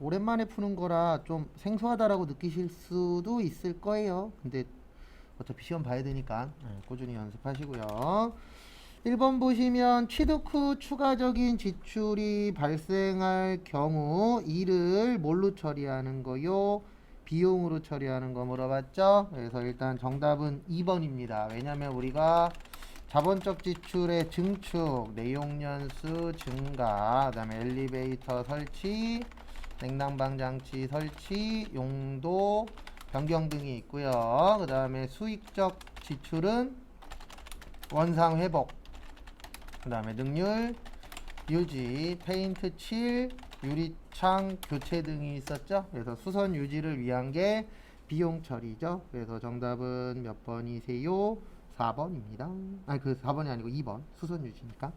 오랜만에 푸는 거라 좀 생소하다라고 느끼실 수도 있을 거예요. 근데 어차피 시험 봐야 되니까 꾸준히 연습하시고요. 1번 보시면 취득 후 추가적인 지출이 발생할 경우 이를 뭘로 처리하는 거요? 비용으로 처리하는 거 물어봤죠? 그래서 일단 정답은 2번입니다. 왜냐면 우리가 자본적 지출의 증축, 내용연수 증가, 그 다음에 엘리베이터 설치, 냉난방 장치 설치, 용도 변경 등이 있고요. 그 다음에 수익적 지출은 원상 회복, 그 다음에 능률 유지, 페인트 칠, 유리창 교체 등이 있었죠. 그래서 수선 유지를 위한 게 비용 처리죠. 그래서 정답은 몇 번이세요? 4번입니다. 아니 그 4번이 아니고 2번 수선 유지니까.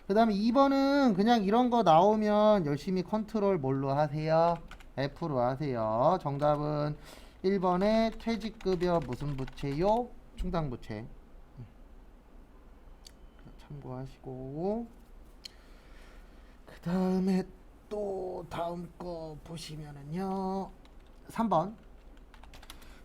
그 다음에 2번은 그냥 이런 거 나오면 열심히 컨트롤 뭘로 하세요? F로 하세요. 정답은 1번에 퇴직급여 무슨 부채요? 충당부채. 참고하시고, 그 다음에 또 다음 거 보시면은요 3번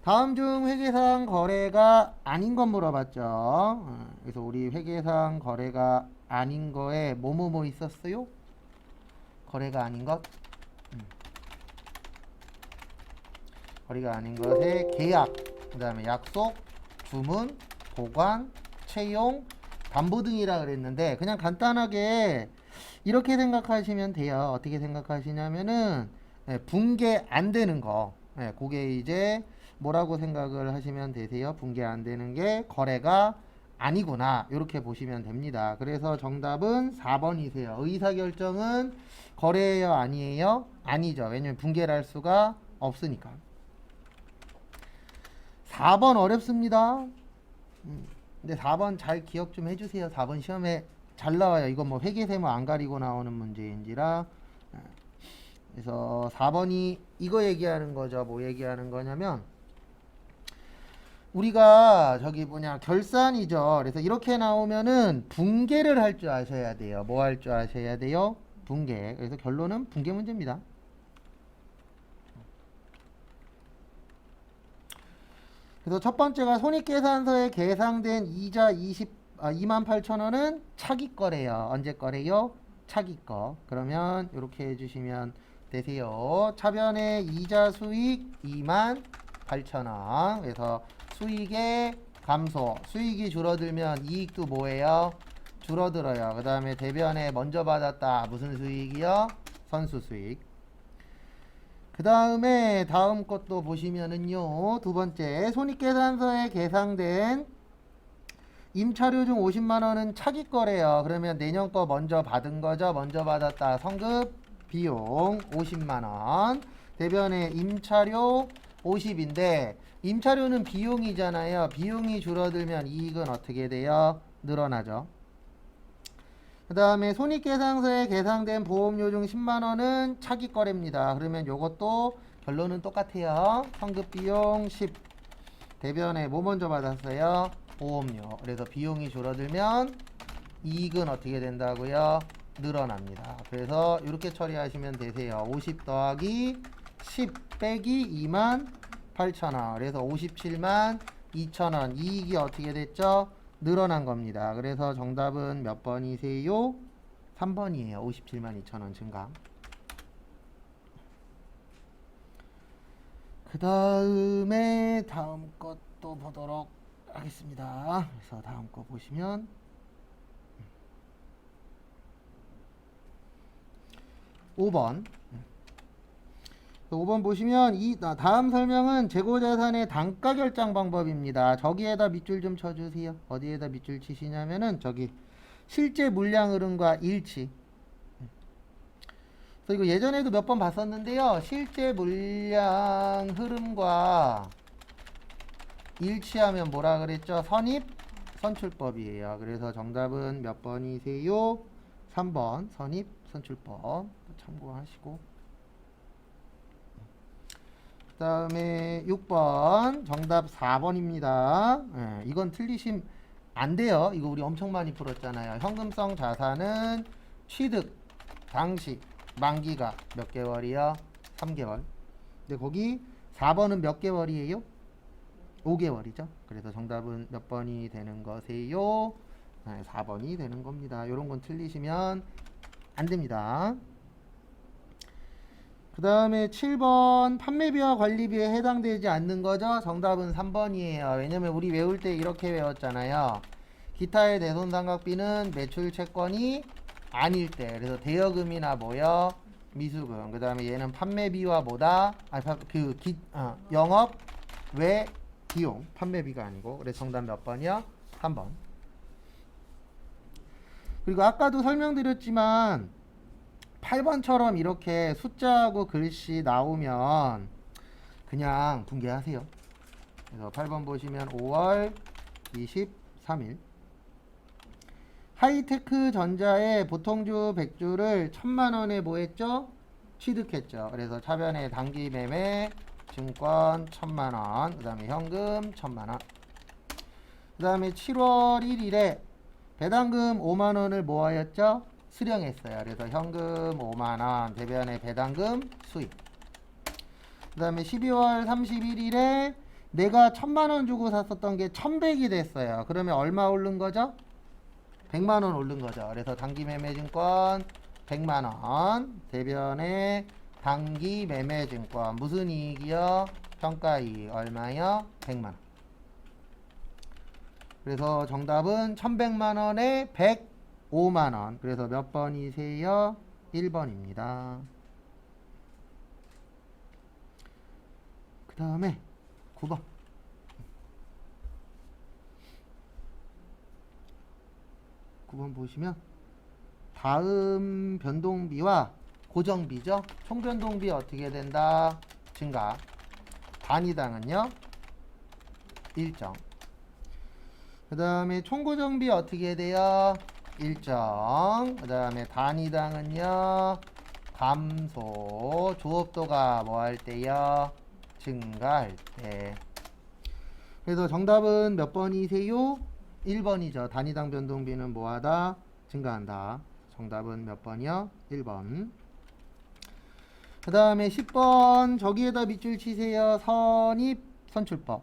다음 중 회계상 거래가 아닌 건 물어봤죠. 그래서 우리 회계상 거래가 아닌 거에 뭐뭐뭐 있었어요? 거래가 아닌 것? 거래가 아닌 것에 계약, 그 다음에 약속, 주문, 보관, 채용, 담보 등이라 그랬는데 그냥 간단하게 이렇게 생각하시면 돼요. 어떻게 생각하시냐면은 붕괴 안 되는 거, 그게 이제 뭐라고 생각을 하시면 되세요? 붕괴 안 되는 게 거래가 아니구나 이렇게 보시면 됩니다. 그래서 정답은 4번이세요. 의사결정은 거래예요? 아니에요? 아니죠. 왜냐면 붕괴를 할 수가 없으니까. 4번 어렵습니다. 근데 4번 잘 기억 좀 해주세요. 4번 시험에 잘 나와요. 이건 뭐 회계세무 안 가리고 나오는 문제인지라. 그래서 4번이 이거 얘기하는 거죠. 뭐 얘기하는 거냐면 우리가 저기 뭐냐 결산이죠. 그래서 이렇게 나오면은 붕괴를 할 줄 아셔야 돼요. 뭐 할 줄 아셔야 돼요? 붕괴. 그래서 결론은 붕괴 문제입니다. 그래서 첫 번째가 손익계산서에 계상된 이자 28,000원은 차기 거래요. 언제 거래요? 차기 거. 그러면 이렇게 해주시면 되세요. 차변의 이자 수익 28,000원. 그래서 수익의 감소. 수익이 줄어들면 이익도 뭐예요? 줄어들어요. 그 다음에 대변에 먼저 받았다. 무슨 수익이요? 선수 수익. 그 다음에 다음 것도 보시면은요. 두 번째 손익계산서에 계상된 임차료 중 50만원은 차기 거래요. 그러면 내년 거 먼저 받은 거죠. 먼저 받았다. 성급 비용 50만원. 대변에 임차료 50인데 임차료는 비용이잖아요. 비용이 줄어들면 이익은 어떻게 돼요? 늘어나죠. 그 다음에 손익계상서에 계상된 보험료 중 10만원은 차기 거래입니다. 그러면 요것도 결론은 똑같아요. 성급비용 10. 대변에 뭐 먼저 받았어요? 보험료. 그래서 비용이 줄어들면 이익은 어떻게 된다고요? 늘어납니다. 그래서 이렇게 처리하시면 되세요. 50 더하기 10 빼기 28,000원. 그래서 57만 2천원. 이익이 어떻게 됐죠? 늘어난 겁니다. 그래서 정답은 몇 번이세요? 3번이에요. 57만 2천원 증가. 그 다음에 다음 것도 보도록 하겠습니다. 그래서 다음 거 보시면 5번 5번 보시면 이 다음 설명은 재고자산의 단가 결정 방법입니다. 저기에다 밑줄 좀 쳐주세요. 어디에다 밑줄 치시냐면은 저기 실제 물량 흐름과 일치. 그래서 이거 예전에도 몇 번 봤었는데요. 실제 물량 흐름과 일치하면 뭐라 그랬죠? 선입 선출법이에요. 그래서 정답은 몇 번이세요? 3번 선입 선출법 참고하시고. 그 다음에 6번 정답 4번입니다. 이건 틀리시면 안 돼요. 이거 우리 엄청 많이 풀었잖아요. 현금성 자산은 취득 당시 만기가 몇 개월이요? 3개월. 근데 거기 4번은 몇 개월이에요? 5개월이죠. 그래서 정답은 몇 번이 되는 거세요? 4번이 되는 겁니다. 이런 건 틀리시면 안 됩니다. 그 다음에 7번 판매비와 관리비에 해당되지 않는 거죠. 정답은 3번이에요. 왜냐면 우리 외울 때 이렇게 외웠잖아요. 기타의 대손상각비는 매출 채권이 아닐 때. 그래서 대여금이나 뭐요? 미수금. 그 다음에 얘는 판매비와 뭐다? 영업 외 비용. 판매비가 아니고. 그래서 정답 몇 번이요? 3번. 그리고 아까도 설명드렸지만 8번처럼 이렇게 숫자하고 글씨 나오면 그냥 분개하세요. 그래서 8번 보시면 5월 23일 하이테크 전자의 보통주 100주를 1000만원에 뭐 했죠? 취득했죠. 그래서 차변에 단기 매매 증권 1000만원, 그 다음에 현금 1000만원. 그 다음에 7월 1일에 배당금 5만원을 모아였죠? 수령했어요. 그래서 현금 5만원, 대변에 배당금 수입. 그 다음에 12월 31일에 내가 1000만원 주고 샀었던 게 1100이 됐어요. 그러면 얼마 오른 거죠? 100만원 오른 거죠. 그래서 단기 매매 증권 100만원, 대변에 단기 매매 증권 무슨 이익이요? 평가이익 얼마요? 100만원. 그래서 정답은 1100만원에 105만원. 그래서 몇 번이세요? 1번입니다. 그 다음에 9번. 9번 보시면 다음 변동비와 고정비죠. 총변동비 어떻게 된다? 증가. 단위당은요? 일정. 그 다음에 총고정비 어떻게 돼요? 일정. 그 다음에 단위당은요? 감소. 조업도가 뭐 할 때요? 증가할 때. 그래서 정답은 몇 번이세요? 1번이죠. 단위당 변동비는 뭐하다? 증가한다. 정답은 몇 번이요? 1번. 그 다음에 10번 저기에다 밑줄 치세요. 선입 선출법.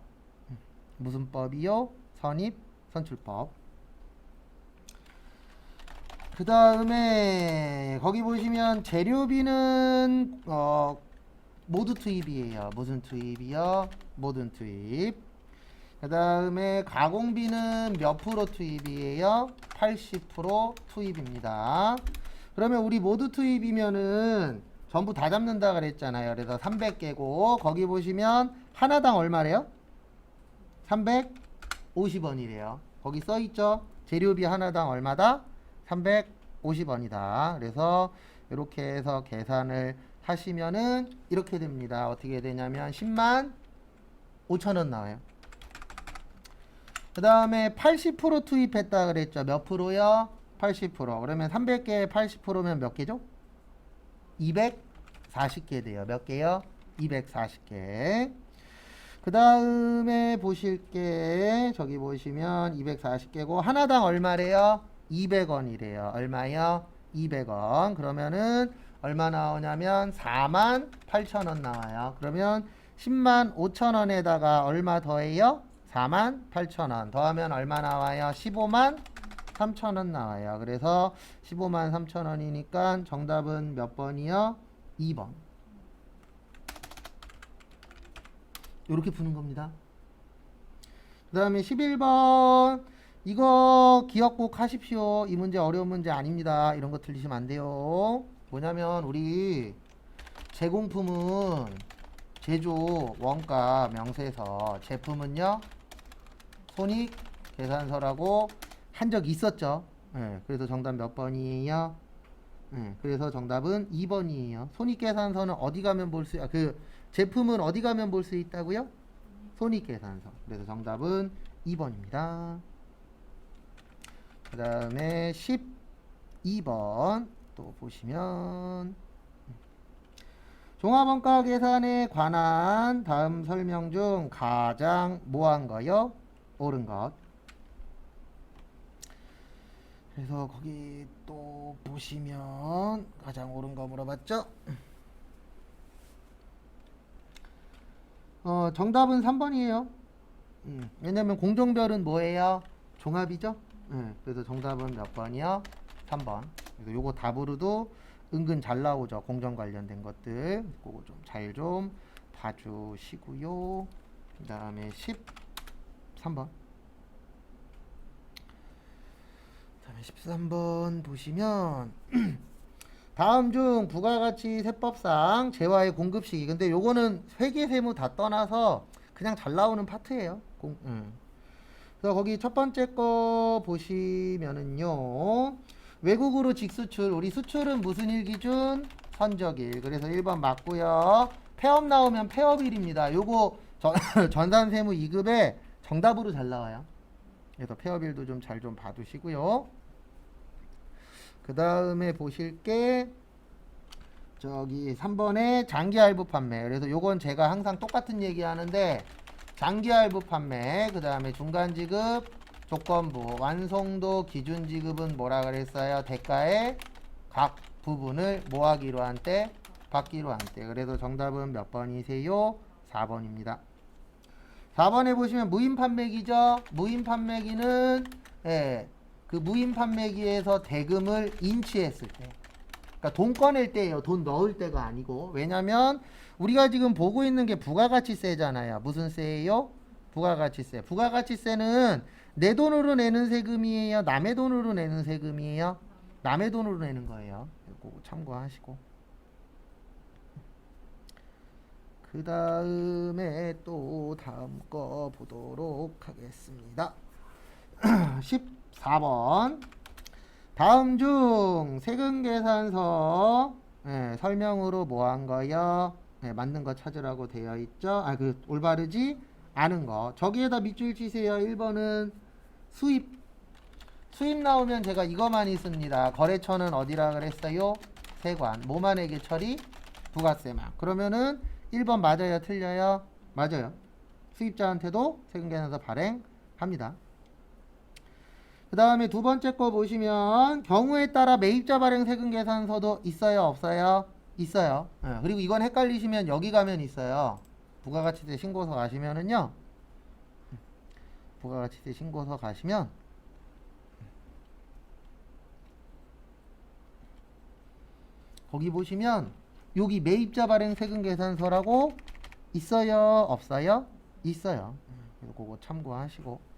무슨 법이요? 선입 선출법. 그 다음에 거기 보시면 재료비는 모두 투입이에요. 무슨 투입이요? 모든 투입. 그 다음에 가공비는 몇 프로 투입이에요? 80% 투입입니다. 그러면 우리 모두 투입이면은 전부 다 잡는다 그랬잖아요. 그래서 300개고 거기 보시면 하나당 얼마래요? 350원이래요. 거기 써있죠? 재료비 하나당 얼마다? 350원이다. 그래서 이렇게 해서 계산을 하시면은 이렇게 됩니다. 어떻게 되냐면 10만 5천원 나와요. 그 다음에 80% 투입했다 그랬죠. 몇 프로요? 80%. 그러면 300개에 80%면 몇 개죠? 240개 돼요. 몇 개요? 240개. 그 다음에 보실 게 저기 보시면 240개고 하나당 얼마래요? 200원이래요. 얼마요? 200원. 그러면은 얼마 나오냐면 48,000원 나와요. 그러면 10만 5천원에다가 얼마 더해요? 48,000원 더하면 얼마 나와요? 15만 3천원 나와요. 그래서 15만 3천원이니까 정답은 몇 번이요? 2번. 이렇게 푸는 겁니다. 그 다음에 11번 이거 기억 꼭 하십시오. 이 문제 어려운 문제 아닙니다. 이런 거 틀리시면 안 돼요. 뭐냐면 우리 제공품은 제조, 원가, 명세서, 제품은요 손익계산서라고 한 적 있었죠. 네, 그래서 정답 몇 번이에요? 네, 그래서 정답은 2번이에요. 손익계산서는 어디 가면 볼 수, 그 제품은 어디 가면 볼 수 있다고요? 손익계산서. 그래서 정답은 2번입니다. 그 다음에 12번 또 보시면 종합원가 계산에 관한 다음 설명 중 가장 뭐한 거요? 옳은 것. 그래서 거기 또 보시면 가장 옳은 거 물어봤죠? 정답은 3번이에요. 왜냐면 공정별은 뭐예요? 종합이죠? 그래서 정답은 몇 번이요? 3번. 그래서 요거 답으로도 은근 잘 나오죠. 공정 관련된 것들. 그거 좀 잘 좀 봐주시고요. 그 다음에 13번. 그 다음에 13번 보시면 다음 중 부가가치 세법상 재화의 공급 시기. 근데 요거는 회계 세무 다 떠나서 그냥 잘 나오는 파트예요. 그래서 거기 첫 번째 거 보시면은요. 외국으로 직수출. 우리 수출은 무슨 일 기준? 선적일. 그래서 1번 맞고요. 폐업 나오면 폐업일입니다. 요거 전산세무 2급에 정답으로 잘 나와요. 그래서 폐업일도 좀 잘 좀 봐두시고요. 그 다음에 보실 게 저기 3번에 장기할부 판매. 그래서 요건 제가 항상 똑같은 얘기 하는데 장기할부 판매, 그 다음에 중간지급, 조건부, 완성도 기준지급은 뭐라 그랬어요? 대가의 각 부분을 뭐 하기로 한 때? 받기로 한 때. 그래서 정답은 몇 번이세요? 4번입니다. 4번에 보시면 무인판매기죠? 무인판매기는 그 무인판매기에서 대금을 인치했을 때, 그러니까 돈 꺼낼 때예요. 돈 넣을 때가 아니고. 왜냐면 우리가 지금 보고 있는 게 부가가치세잖아요. 무슨 세예요? 부가가치세. 부가가치세는 내 돈으로 내는 세금이에요? 남의 돈으로 내는 세금이에요? 남의 돈으로 내는 거예요. 이거 참고하시고. 그 다음에 또 다음 거 보도록 하겠습니다. 14번. 다음 중 세금계산서 설명으로 뭐 한 거요? 맞는 거 찾으라고 되어 있죠. 올바르지 않은 거. 저기에다 밑줄 치세요. 1번은 수입. 수입 나오면 제가 이거만 있습니다. 거래처는 어디라 그랬어요? 세관. 뭐만에게 처리? 부가세만. 그러면은 1번 맞아요? 틀려요? 맞아요. 수입자한테도 세금계산서 발행합니다. 그 다음에 두 번째 거 보시면 경우에 따라 매입자 발행 세금계산서도 있어요? 없어요? 있어요. 그리고 이건 헷갈리시면 여기 가면 있어요. 부가가치세 신고서 가시면은요. 부가가치세 신고서 가시면 거기 보시면 여기 매입자 발행 세금계산서라고 있어요? 없어요? 있어요. 그래서 그거 참고하시고.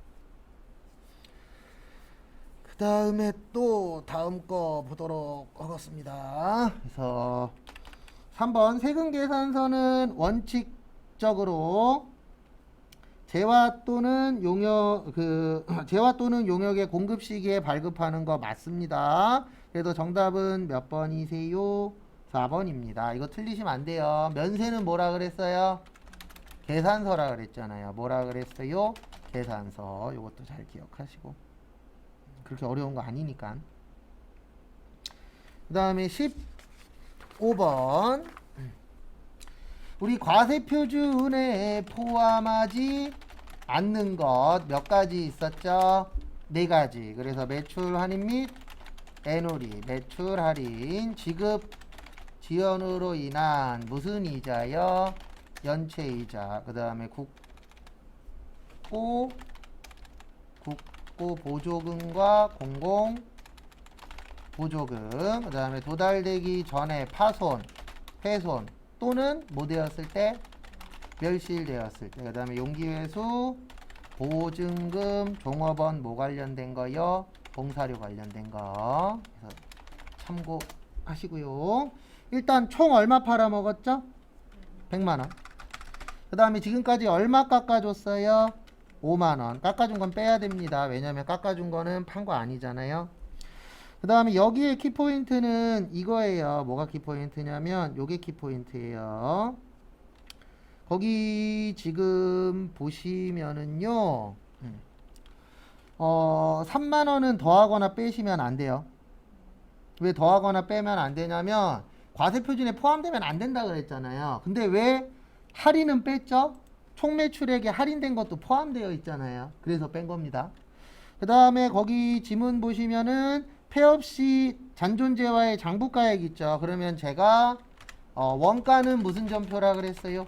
그 다음에 또 다음 거 보도록 하겠습니다. 그래서 3번 세금계산서는 원칙적으로 재화 또는 용역의 공급 시기에 발급하는 거 맞습니다. 그래서 정답은 몇 번이세요? 4번입니다. 이거 틀리시면 안 돼요. 면세는 뭐라 그랬어요? 계산서라 그랬잖아요. 뭐라 그랬어요? 계산서. 이것도 잘 기억하시고. 그렇게 어려운 거 아니니까. 그 다음에 15번. 우리 과세표준에 포함하지 않는 것 몇 가지 있었죠? 4가지. 그래서 매출 할인 및 애놀이, 매출 할인, 지급 지연으로 인한 무슨 이자요? 연체이자. 그 다음에 국고 보조금과 공공 보조금. 그 다음에 도달되기 전에 파손, 훼손 또는 뭐 되었을 때? 멸실되었을 때. 그 다음에 용기회수, 보증금, 종업원 뭐 관련된 거요? 봉사료 관련된 거. 그래서 참고하시고요. 일단 총 얼마 팔아먹었죠? 100만원. 그 다음에 지금까지 얼마 깎아줬어요? 5만원. 깎아준 건 빼야 됩니다. 왜냐면 깎아준 거는 판 거 아니잖아요. 그 다음에 여기에 키포인트는 이거예요. 뭐가 키포인트냐면 요게 키포인트예요. 거기 지금 보시면은요 3만원은 더하거나 빼시면 안 돼요. 왜 더하거나 빼면 안 되냐면 과세표준에 포함되면 안 된다 그랬잖아요. 근데 왜 할인은 뺐죠? 총 매출액에 할인된 것도 포함되어 있잖아요. 그래서 뺀 겁니다. 그 다음에 거기 지문 보시면은 폐업 시 잔존재화의 장부가액 있죠. 그러면 제가 원가는 무슨 점표라 그랬어요?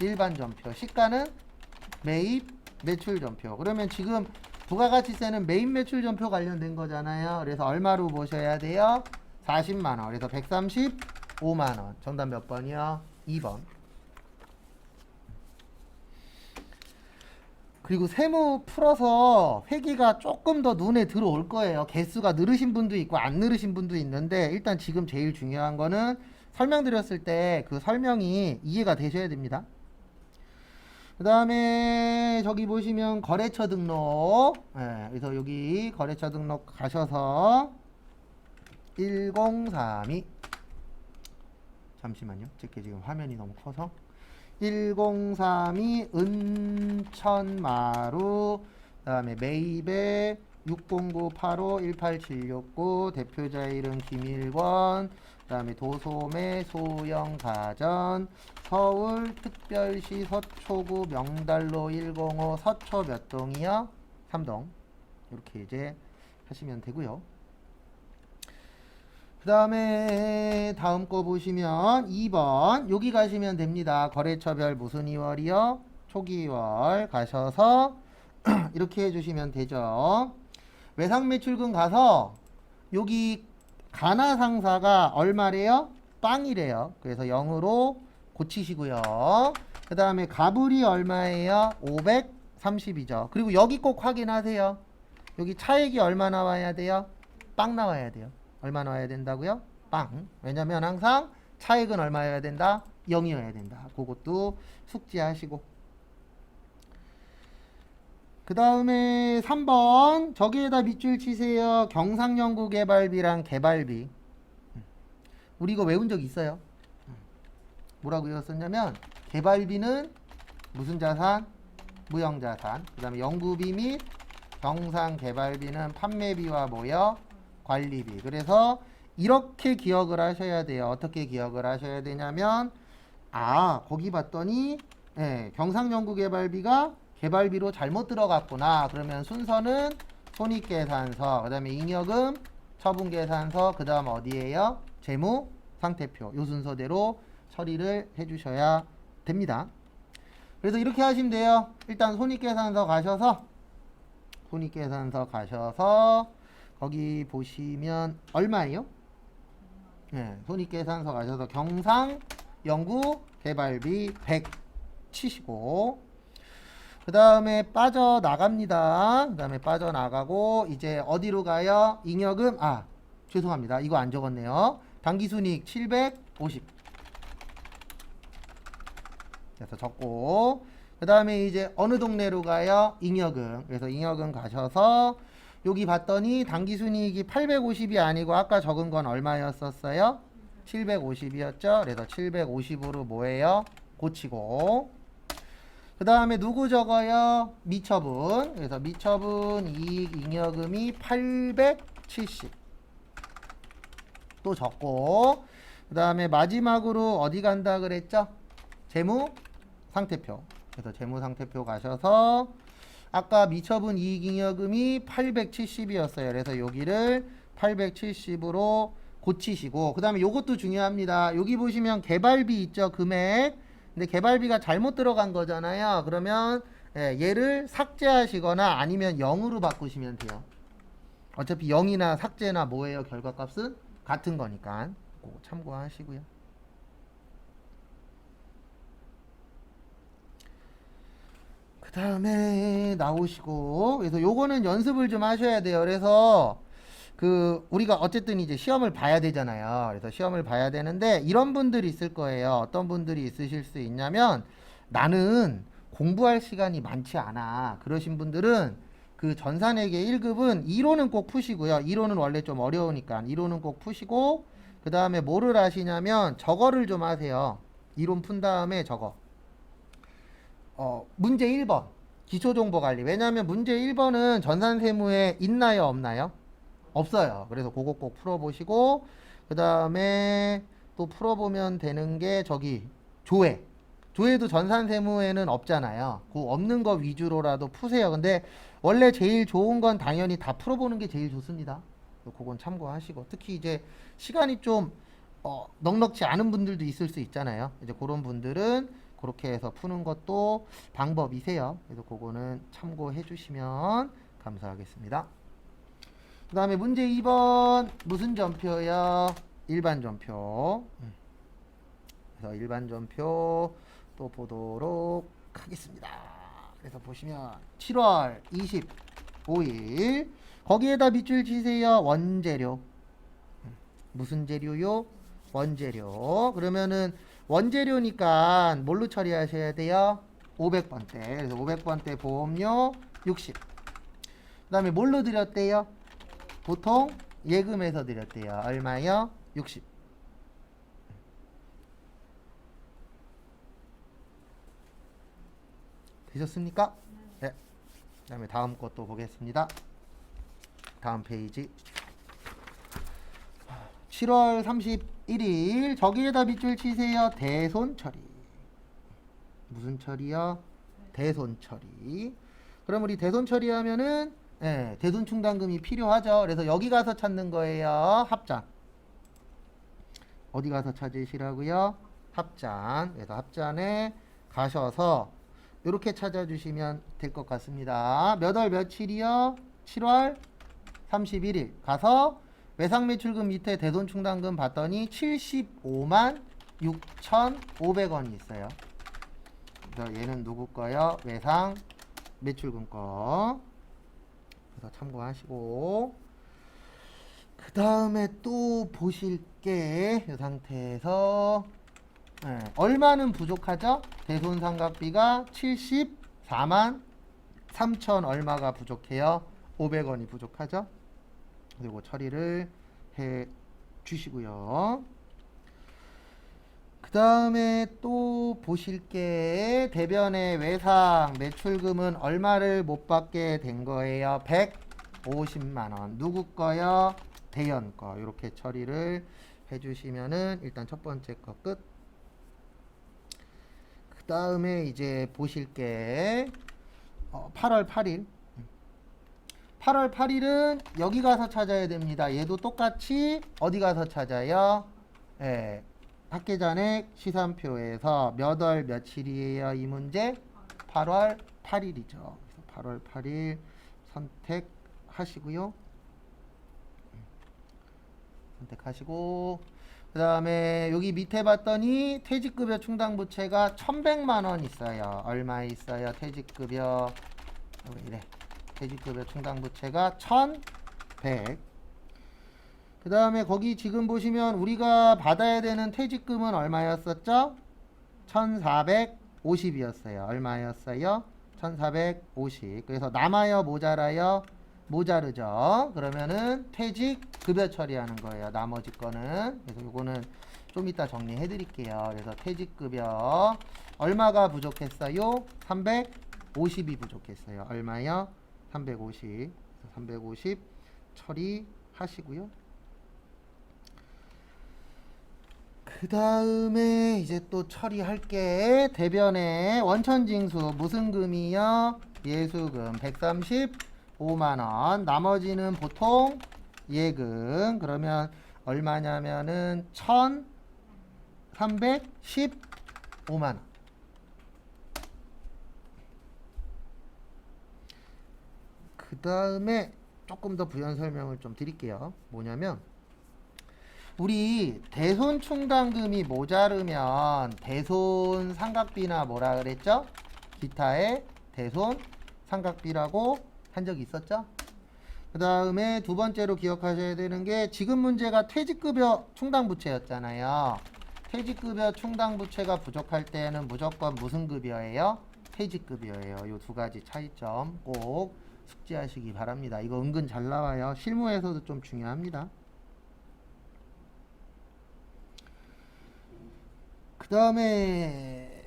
일반 전표, 시가는 매입 매출 전표. 그러면 지금 부가가치세는 매입 매출 전표 관련된 거잖아요. 그래서 얼마로 보셔야 돼요? 40만 원. 그래서 135만 원. 정답 몇 번이요? 2번. 그리고 세무 풀어서 회계가 조금 더 눈에 들어올 거예요. 개수가 늘으신 분도 있고 안 늘으신 분도 있는데 일단 지금 제일 중요한 거는 설명드렸을 때 그 설명이 이해가 되셔야 됩니다. 그 다음에 저기 보시면 거래처 등록. 그래서 여기 거래처 등록 가셔서 1032 잠시만요. 제게 지금 화면이 너무 커서 1032 은천마루, 그 다음에 매입에 60985-18769, 대표자 이름 김일권, 그 다음에 도소매 소형가전, 서울특별시 서초구 명달로 105 서초 몇 동이요? 3동. 이렇게 이제 하시면 되고요. 그 다음에 다음 거 보시면 2번 여기 가시면 됩니다. 거래처별 무슨 2월이요? 초기 2월 가셔서 이렇게 해주시면 되죠. 외상매출금 가서 여기 가나상사가 얼마래요? 빵이래요. 그래서 0으로 고치시고요. 그 다음에 가불이 얼마예요? 530이죠. 그리고 여기 꼭 확인하세요. 여기 차액이 얼마 나와야 돼요? 빵 나와야 돼요. 얼마 나와야 된다고요? 빵. 왜냐면 항상 차액은 얼마여야 된다? 0이어야 된다. 그것도 숙지하시고. 그 다음에 3번 저기에다 밑줄 치세요. 경상연구개발비랑 개발비. 우리 이거 외운 적 있어요. 뭐라고 외웠었냐면 개발비는 무슨 자산? 무형자산. 그 다음에 연구비 및 경상개발비는 판매비와 뭐요? 관리비. 그래서 이렇게 기억을 하셔야 돼요. 어떻게 기억을 하셔야 되냐면 거기 봤더니 경상연구개발비가 개발비로 잘못 들어갔구나. 그러면 순서는 손익계산서, 그 다음에 잉여금, 처분계산서, 그 다음 어디에요? 재무상태표. 요 순서대로 처리를 해주셔야 됩니다. 그래서 이렇게 하시면 돼요. 일단 손익계산서 가셔서 거기 보시면 얼마예요? 손익계산서 가셔서 경상연구개발비 100 치시고 그 다음에 빠져나갑니다. 그 다음에 빠져나가고 이제 어디로 가요? 잉여금 죄송합니다. 이거 안 적었네요. 당기순이익 750 그래서 적고 그 다음에 이제 어느 동네로 가요? 잉여금. 그래서 잉여금 가셔서 여기 봤더니 당기순이익이 850이 아니고 아까 적은 건 얼마였었어요? 750이었죠. 그래서 750으로 뭐예요? 고치고 그 다음에 누구 적어요? 미처분. 그래서 미처분 이익 잉여금이 870 또 적고 그 다음에 마지막으로 어디 간다 그랬죠? 재무상태표. 그래서 재무상태표 가셔서 아까 미처분 이익 잉여금이 870이었어요. 그래서 여기를 870으로 고치시고 그 다음에 요것도 중요합니다. 여기 보시면 개발비 있죠? 금액. 근데 개발비가 잘못 들어간 거잖아요. 그러면 얘를 삭제하시거나 아니면 0으로 바꾸시면 돼요. 어차피 0이나 삭제나 뭐예요? 결과값은 같은 거니까 그거 참고하시고요. 그 다음에 나오시고 그래서 요거는 연습을 좀 하셔야 돼요. 그래서 우리가 어쨌든 이제 시험을 봐야 되잖아요. 그래서 시험을 봐야 되는데 이런 분들이 있을 거예요. 어떤 분들이 있으실 수 있냐면 나는 공부할 시간이 많지 않아. 그러신 분들은 그 전산회계 1급은 이론은 꼭 푸시고요. 이론은 원래 좀 어려우니까 이론은 꼭 푸시고 그 다음에 뭐를 하시냐면 저거를 좀 하세요. 이론 푼 다음에 저거. 문제 1번 기초정보관리. 왜냐하면 문제 1번은 전산세무에 있나요? 없나요? 없어요. 그래서 그거 꼭 풀어보시고 그 다음에 또 풀어보면 되는 게 저기 조회도 전산세무에는 없잖아요. 그 없는 거 위주로라도 푸세요. 근데 원래 제일 좋은 건 당연히 다 풀어보는 게 제일 좋습니다. 그건 참고하시고 특히 이제 시간이 좀 넉넉지 않은 분들도 있을 수 있잖아요. 이제 그런 분들은 그렇게 해서 푸는 것도 방법이세요. 그래서 그거는 참고해 주시면 감사하겠습니다. 그 다음에 문제 2번 무슨 전표요? 일반 전표. 그래서 일반 전표 또 보도록 하겠습니다. 그래서 보시면 7월 25일 거기에다 밑줄 치세요. 원재료. 무슨 재료요? 원재료. 그러면은 원재료니까 뭘로 처리하셔야 돼요? 500번대. 그래서 500번대 보험료 60. 그 다음에 뭘로 드렸대요? 보통 예금에서 드렸대요. 얼마요? 60. 되셨습니까? 네. 그 다음에 다음 것도 보겠습니다. 다음 페이지. 7월 31일 저기에다 밑줄 치세요. 대손 처리. 무슨 처리요? 대손 처리. 그럼 우리 대손 처리하면은 대손 충당금이 필요하죠. 그래서 여기 가서 찾는 거예요. 합장. 어디 가서 찾으시라고요? 합장. 그래서 합장에 가셔서 이렇게 찾아주시면 될 것 같습니다. 몇 월 며칠이요? 7월 31일 가서 외상매출금 밑에 대손충당금 봤더니 75만 6,500원이 있어요. 그래서 얘는 누구 거요? 외상매출금 거. 그래서 참고하시고 그 다음에 또 보실 게 이 상태에서 얼마는 부족하죠? 대손상각비가 74만 3천 얼마가 부족해요? 500원이 부족하죠? 그리고 처리를 해 주시고요. 그 다음에 또 보실 게 대변의 외상 매출금은 얼마를 못 받게 된 거예요? 150만원. 누구 거요? 대연 거. 이렇게 처리를 해주시면은 일단 첫 번째 거 끝. 그 다음에 이제 보실 게 8월 8일. 8월 8일은 여기 가서 찾아야 됩니다. 얘도 똑같이 어디 가서 찾아요? 학계잔액 시산표에서 몇 월 며칠이에요? 이 문제 8월 8일이죠. 그래서 8월 8일 선택하시고요. 선택하시고 그 다음에 여기 밑에 봤더니 퇴직급여 충당부채가 1100만원 있어요. 얼마 있어요? 퇴직급여 이래. 퇴직급여 충당부채가 1100. 그 다음에 거기 지금 보시면 우리가 받아야 되는 퇴직금은 얼마였었죠? 1450이었어요. 얼마였어요? 1450. 그래서 남아요? 모자라요? 모자르죠. 그러면은 퇴직급여 처리하는 거예요. 나머지 거는. 그래서 요거는 좀 이따 정리해 드릴게요. 그래서 퇴직급여 얼마가 부족했어요? 350이 부족했어요. 얼마요? 350. 350 처리하시고요. 그 다음에 이제 또 처리할 게 대변의 원천징수 무슨 금이요? 예수금 135만원. 나머지는 보통 예금. 그러면 얼마냐면은 1315만원. 그 다음에 조금 더 부연 설명을 좀 드릴게요. 뭐냐면 우리 대손 충당금이 모자르면 대손 상각비나 뭐라 그랬죠? 기타의 대손 상각비라고 한 적이 있었죠? 그 다음에 두 번째로 기억하셔야 되는 게 지금 문제가 퇴직급여 충당부채였잖아요. 퇴직급여 충당부채가 부족할 때는 무조건 무슨 급여예요? 퇴직급여예요. 이 두 가지 차이점 꼭 숙지하시기 바랍니다. 이거 은근 잘 나와요. 실무에서도 좀 중요합니다. 그 다음에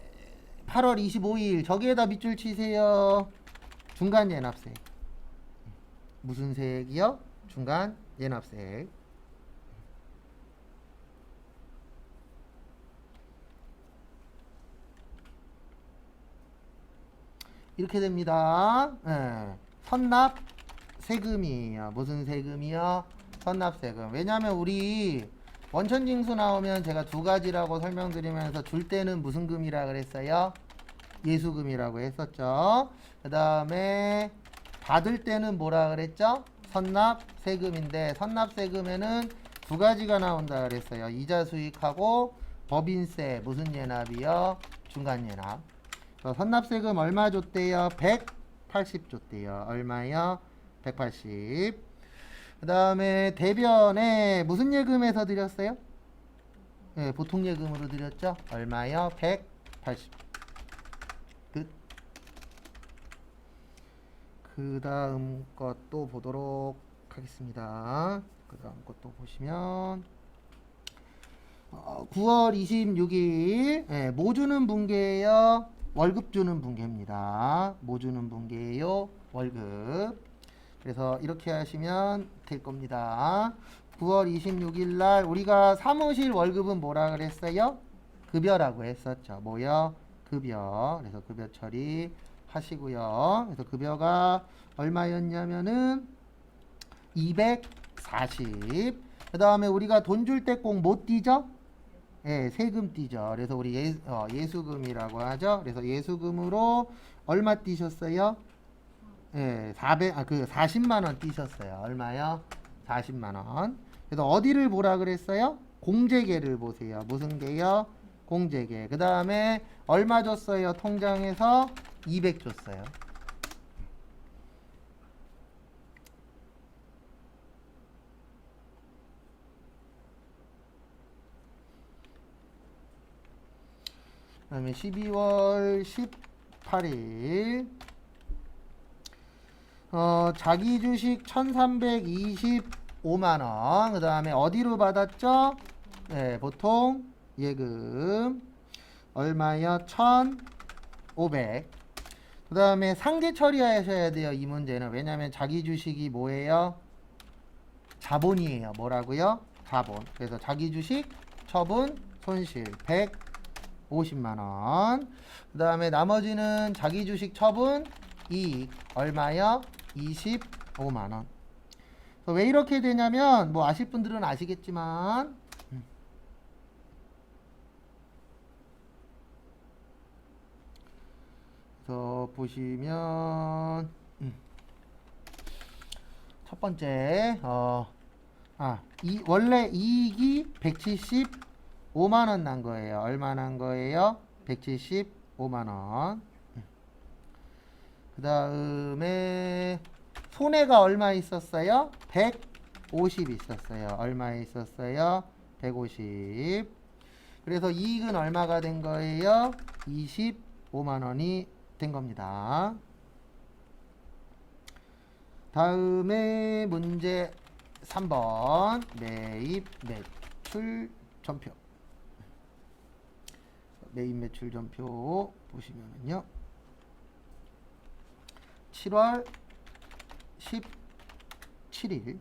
8월 25일 저기에다 밑줄 치세요. 중간 예납세. 무슨 세액이요? 중간 예납세. 이렇게 됩니다. 선납 세금이에요. 무슨 세금이요? 선납 세금. 왜냐하면 우리 원천징수 나오면 제가 두 가지라고 설명드리면서 줄 때는 무슨 금이라 그랬어요? 예수금이라고 했었죠. 그 다음에 받을 때는 뭐라 그랬죠? 선납세금인데 선납세금에는 두 가지가 나온다 그랬어요. 이자 수익하고 법인세 무슨 예납이요? 중간예납. 선납세금 얼마 줬대요? 180 줬대요. 얼마요? 180. 그 다음에 대변에 무슨 예금에서 드렸어요? 네, 보통 예금으로 드렸죠? 얼마요? 180. 끝. 그 다음 것도 보도록 하겠습니다. 그 다음 것도 보시면 9월 26일 네, 뭐 주는 분계예요? 월급 주는 분계입니다. 뭐 주는 분계예요? 월급. 그래서 이렇게 하시면 될 겁니다. 9월 26일 날 우리가 사무실 월급은 뭐라 그랬어요? 급여라고 했었죠. 뭐요? 급여. 그래서 급여 처리 하시고요. 그래서 급여가 얼마였냐면은 240. 그 다음에 우리가 돈 줄 때 꼭 못 띄죠? 예, 세금 띄죠. 그래서 우리 예수금이라고 하죠. 그래서 예수금으로 얼마 띄셨어요? 예, 40만 원 띄셨어요. 얼마요? 40만 원. 그래서 어디를 보라 그랬어요? 공제계를 보세요. 무슨 계요? 공제계. 그 다음에 얼마 줬어요? 통장에서 200 줬어요. 그 다음에 12월 18일 자기 주식 1325만원. 그 다음에 어디로 받았죠? 네, 보통 예금 얼마요? 1500. 그 다음에 상계 처리하셔야 돼요. 이 문제는. 왜냐하면 자기 주식이 뭐예요? 자본이에요. 뭐라고요? 자본. 그래서 자기 주식 처분 손실 150만원. 그 다음에 나머지는 자기 주식 처분 이익 얼마요? 25만원. 왜 이렇게 되냐면 뭐 아실 분들은 아시겠지만 그래서 보시면 첫 번째 원래 이익이 175만원 난 거예요. 얼마 난 거예요? 175만원. 그 다음에 손해가 얼마 있었어요? 150 있었어요. 얼마 있었어요? 150. 그래서 이익은 얼마가 된 거예요? 25만원이 된 겁니다. 다음에 문제 3번 매입 매출 전표. 매입 매출 전표 보시면은요. 7월 17일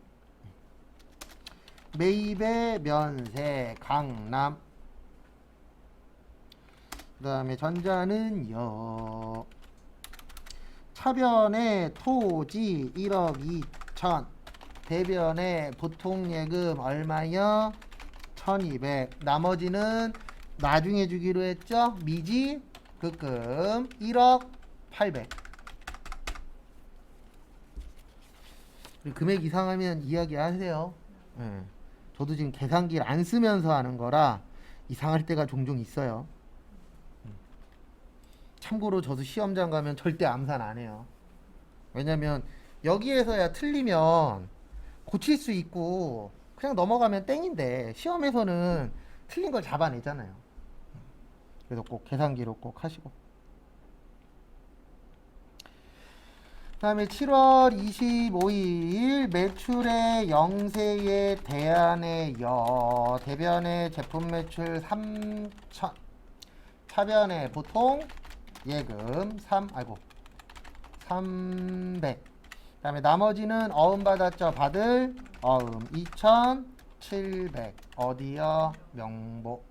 매입의 면세 강남. 그 다음에 전자는 여. 차변의 토지 1억 2천. 대변의 보통예금 얼마요? 1200. 나머지는 나중에 주기로 했죠? 미지 급금 1억 800. 금액 이상하면 이야기하세요. 네. 저도 지금 계산기를 안 쓰면서 하는 거라 이상할 때가 종종 있어요. 참고로 저도 시험장 가면 절대 암산 안 해요. 왜냐면 여기에서야 틀리면 고칠 수 있고 그냥 넘어가면 땡인데 시험에서는 틀린 걸 잡아내잖아요. 그래서 꼭 계산기로 꼭 하시고. 그 다음에 7월 25일 매출의 영세에 대안의 여. 대변의 제품 매출 3천. 차변의 보통 예금 300. 그 다음에 나머지는 어음 받았죠. 받을 어음 2700. 어디요? 명보.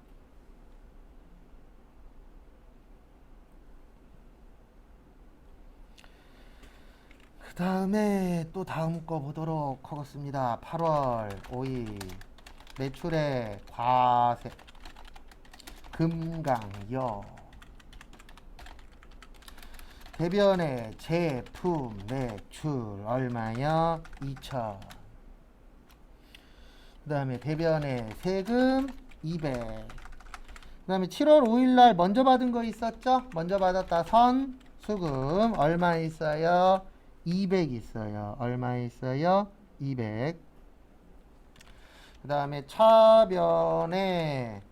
그 다음에 또 다음 거 보도록 하겠습니다. 8월 5일 매출의 과세 금강여 대변의 제품 매출 얼마요? 2천. 그 다음에 대변의 세금 200. 그 다음에 7월 5일날 먼저 받은 거 있었죠? 먼저 받았다 선 수금 얼마 있어요? 200 있어요. 얼마 있어요? 200. 그 다음에 차변에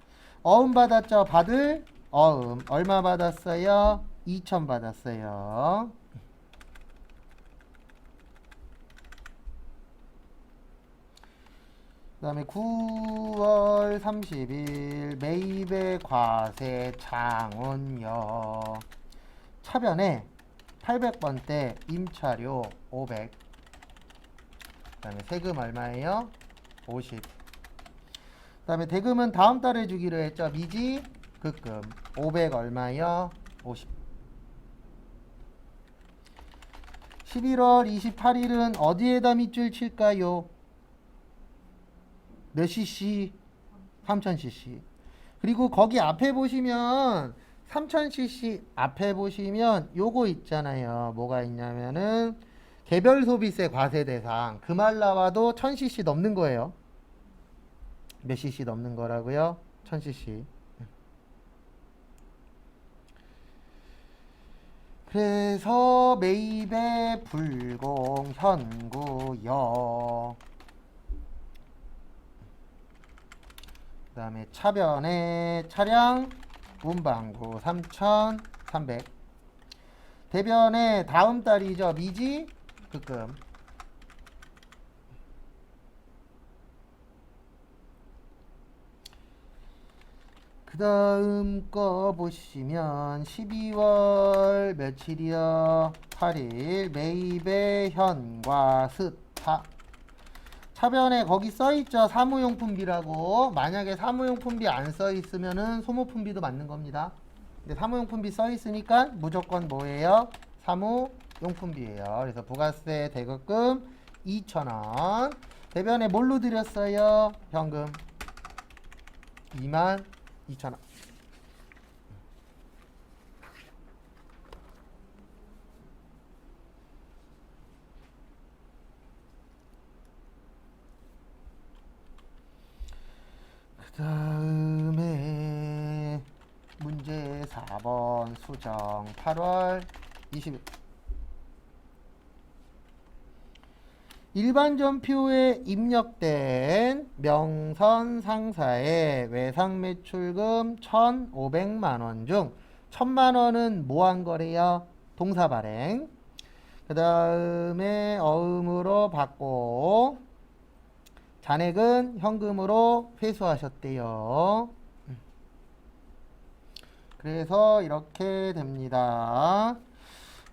어음 받았죠? 받을 어음 얼마 받았어요? 2천 받았어요. 그 다음에 9월 30일 매입의 과세 장원여 차변에 800번대 임차료 500. 그 다음에 세금 얼마예요? 50. 그 다음에 대금은 다음 달에 주기로 했죠. 미지 급금 500 얼마요? 50. 11월 28일은 어디에다 밑줄 칠까요? 몇 cc? 3000cc. 그리고 거기 앞에 보시면 3000cc 앞에 보시면 요거 있잖아요. 뭐가 있냐면은 개별 소비세 과세 대상 그 말 나와도 1000cc 넘는 거예요. 몇 cc 넘는 거라고요? 1000cc. 그래서 매입의 불공 현구여 그 다음에 차변의 차량 문방구 3,300. 대변의 다음 달이죠. 미지 급금 그 다음 거 보시면 12월 며칠이요? 8일 매입의 현과 스타 차변에 거기 써있죠. 사무용품비라고. 만약에 사무용품비 안 써있으면은 소모품비도 맞는 겁니다. 근데 사무용품비 써있으니까 무조건 뭐예요? 사무용품비예요. 그래서 부가세 대급금 2,000원. 대변에 뭘로 드렸어요? 현금 22,000원. 그 다음에 문제 4번 수정 8월 20일 일반 전표에 입력된 명선 상사의 외상 매출금 1,500만 원 중 1,000만 원은 뭐 한 거래요? 동사 발행. 그 다음에 어음으로 받고 잔액은 현금으로 회수하셨대요. 그래서 이렇게 됩니다.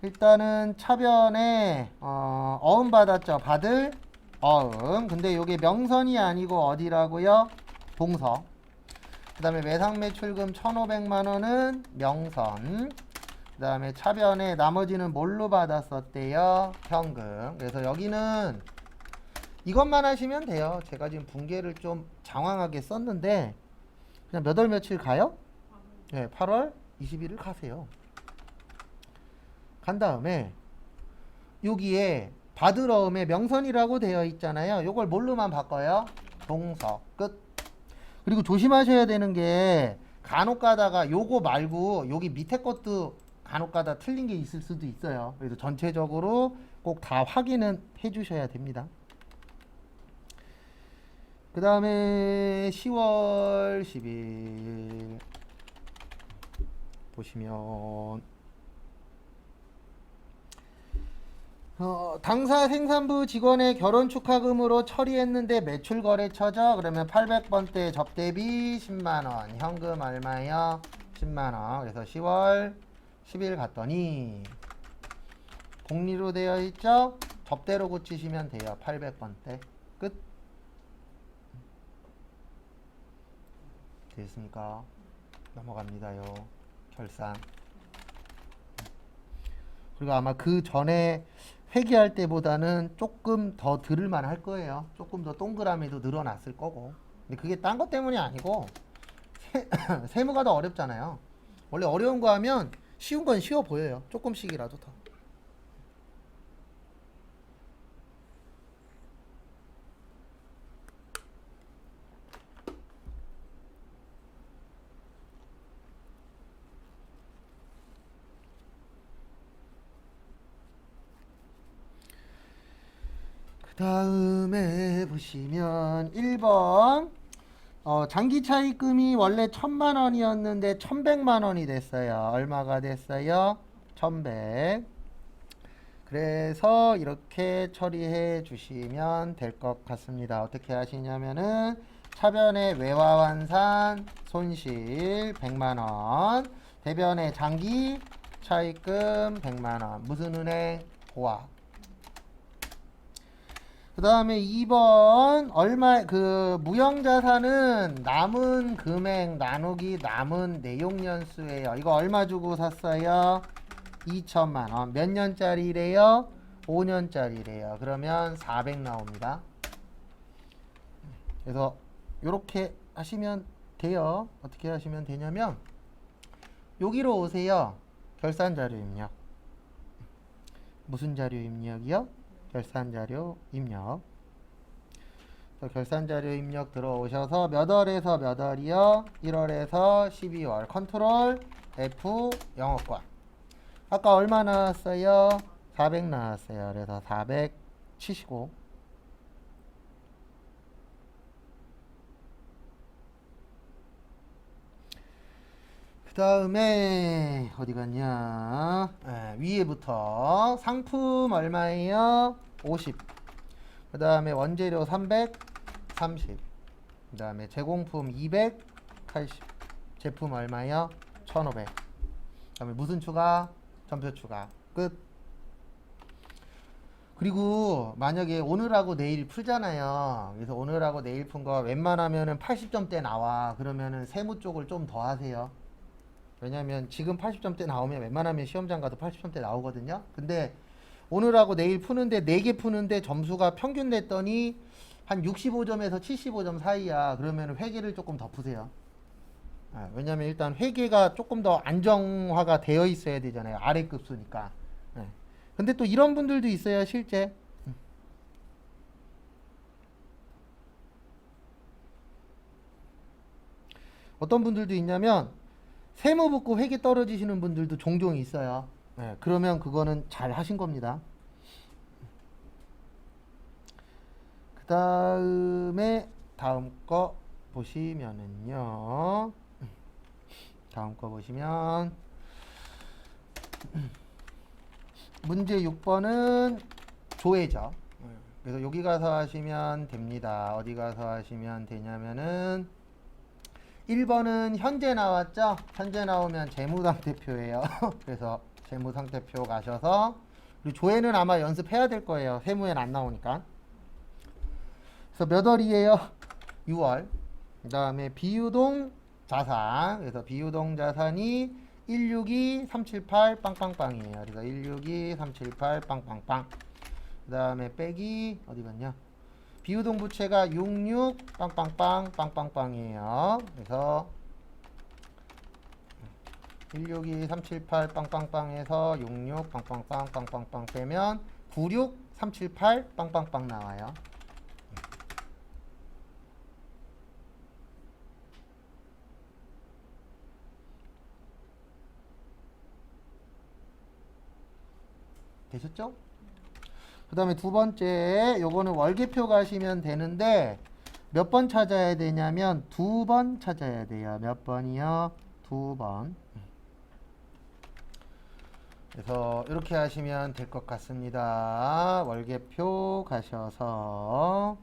일단은 차변에 어음 받았죠. 받을 어음. 근데 이게 명선이 아니고 어디라고요? 동서. 그 다음에 외상매출금 1,500만 원은 명선. 그 다음에 차변에 나머지는 뭘로 받았었대요? 현금. 그래서 여기는 이것만 하시면 돼요. 제가 지금 분계를 좀 장황하게 썼는데 그냥 몇 월 며칠 가요? 네, 8월 20일을 가세요. 간 다음에 여기에 받으러음에 명선이라고 되어 있잖아요. 요걸 뭘로만 바꿔요? 동서. 끝. 그리고 조심하셔야 되는 게 간혹 가다가 요거 말고 여기 밑에 것도 간혹 가다 틀린 게 있을 수도 있어요. 그래서 전체적으로 꼭 다 확인은 해 주셔야 됩니다. 그 다음에 10월 10일 보시면 당사 생산부 직원의 결혼 축하금으로 처리했는데 매출 거래처죠. 그러면 800번대 접대비 10만원, 현금 얼마요? 10만원. 그래서 10월 10일 갔더니 공리로 되어 있죠. 접대로 고치시면 돼요. 800번대 끝. 됐습니까? 넘어갑니다요. 결산. 그리고 아마 그 전에 회계할 때보다는 조금 더 들을만 할 거예요. 조금 더 동그라미도 늘어났을 거고. 근데 그게 딴 것 때문이 아니고 세무가 더 어렵잖아요. 원래 어려운 거 하면 쉬운 건 쉬워 보여요. 조금씩이라도 더. 그 다음에 보시면 1번 장기 차입금이 원래 1,000만 원이었는데 1,100만 원이 됐어요. 얼마가 됐어요? 1,100. 그래서 이렇게 처리해 주시면 될 것 같습니다. 어떻게 하시냐면은 차변의 외화환산 손실 100만 원, 대변의 장기 차입금 100만 원. 무슨 은행? 고학. 그 다음에 2번 얼마 그 무형자산은 남은 금액 나누기 남은 내용연수예요. 이거 얼마 주고 샀어요? 2천만 원. 몇 년짜리래요? 5년짜리래요. 그러면 400 나옵니다. 그래서 이렇게 하시면 돼요. 어떻게 하시면 되냐면 여기로 오세요. 결산자료 입력. 무슨 자료 입력이요? 결산자료 입력. 결산자료 입력 들어오셔서 몇 월에서 몇 월이요? 1월에서 12월. 컨트롤 F 영어권. 아까 얼마 나왔어요? 400 나왔어요. 그래서 400 치시고. 그 다음에 어디 갔냐? 위에부터 상품 얼마예요? 50. 그 다음에 원재료 330. 그 다음에 제공품 280. 제품 얼마요? 1500. 그 다음에 무슨 추가? 전표 추가. 끝. 그리고 만약에 오늘하고 내일 풀잖아요. 그래서 오늘하고 내일 푼 거 웬만하면은 80점대 나와. 그러면은 세무 쪽을 좀 더 하세요. 왜냐면 지금 80점대 나오면 웬만하면 시험장 가도 80점대 나오거든요. 근데 오늘하고 내일 푸는데 4개 푸는데 점수가 평균 냈더니 한 65점에서 75점 사이야. 그러면 회계를 조금 더 푸세요. 왜냐면 일단 회계가 조금 더 안정화가 되어 있어야 되잖아요. 아래 급수니까. 근데 또 이런 분들도 있어요. 실제. 어떤 분들도 있냐면 세무 붙고 회계 떨어지시는 분들도 종종 있어요. 그러면 그거는 잘 하신 겁니다. 그 다음에 다음 거 보시면은요. 다음 거 보시면 문제 6번은 조회죠. 그래서 여기 가서 하시면 됩니다. 어디 가서 하시면 되냐면은 1번은 현재 나왔죠? 현재 나오면 재무상태표예요. 그래서 재무상태표 가셔서 그리고 조회는 아마 연습해야 될 거예요. 세무엔 안 나오니까. 그래서 몇 월이에요? 6월. 그 다음에 비유동 자산. 그래서 비유동 자산이 162378 빵빵빵이에요. 그래서 162378 빵빵빵. 그 다음에 빼기 어디 갔냐? 비유동 부채가 66 빵빵빵 빵빵빵이에요. 그래서 162378 빵빵빵에서 66 빵빵빵 빵빵빵 빼면 96378 빵빵빵 나와요. 되셨죠? 그 다음에 두 번째 요거는 월계표 가시면 되는데 몇 번 찾아야 되냐면 2번 찾아야 돼요. 몇 번이요? 2번. 그래서 이렇게 하시면 될 것 같습니다. 월계표 가셔서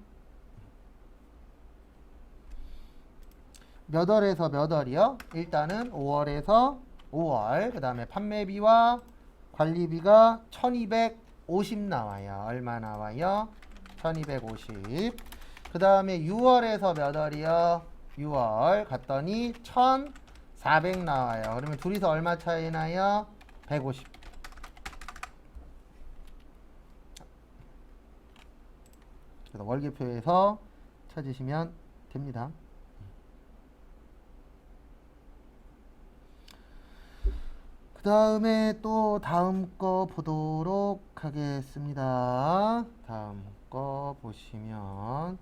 몇 월에서 몇 월이요? 일단은 5월에서 5월. 그 다음에 판매비와 관리비가 1250 나와요. 얼마 나와요? 1250. 그 다음에 6월에서 몇 월이요? 6월 갔더니 1400 나와요. 그러면 둘이서 얼마 차이 나요? 150. 그래서 월계표에서 찾으시면 됩니다. 그 다음에 또 다음 거 보도록 하겠습니다. 다음 거 보시면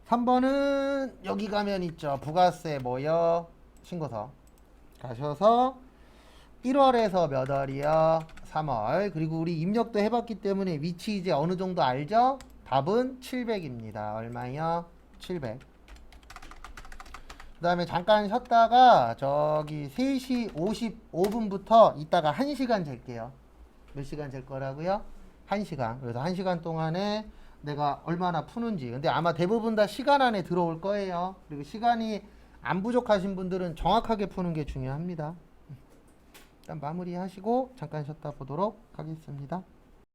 3번은 여기 가면 있죠. 부가세 뭐요? 신고서 가셔서 1월에서 몇 월이요? 3월. 그리고 우리 입력도 해봤기 때문에 위치 이제 어느 정도 알죠? 답은 700입니다. 얼마요? 700. 그 다음에 잠깐 쉬었다가 저기 3시 55분부터 이따가 1시간 잴게요. 몇 시간 잴 거라고요? 1시간. 그래서 1시간 동안에 내가 얼마나 푸는지. 근데 아마 대부분 다 시간 안에 들어올 거예요. 그리고 시간이 안 부족하신 분들은 정확하게 푸는 게 중요합니다. 일단 마무리하시고 잠깐 쉬었다 보도록 하겠습니다.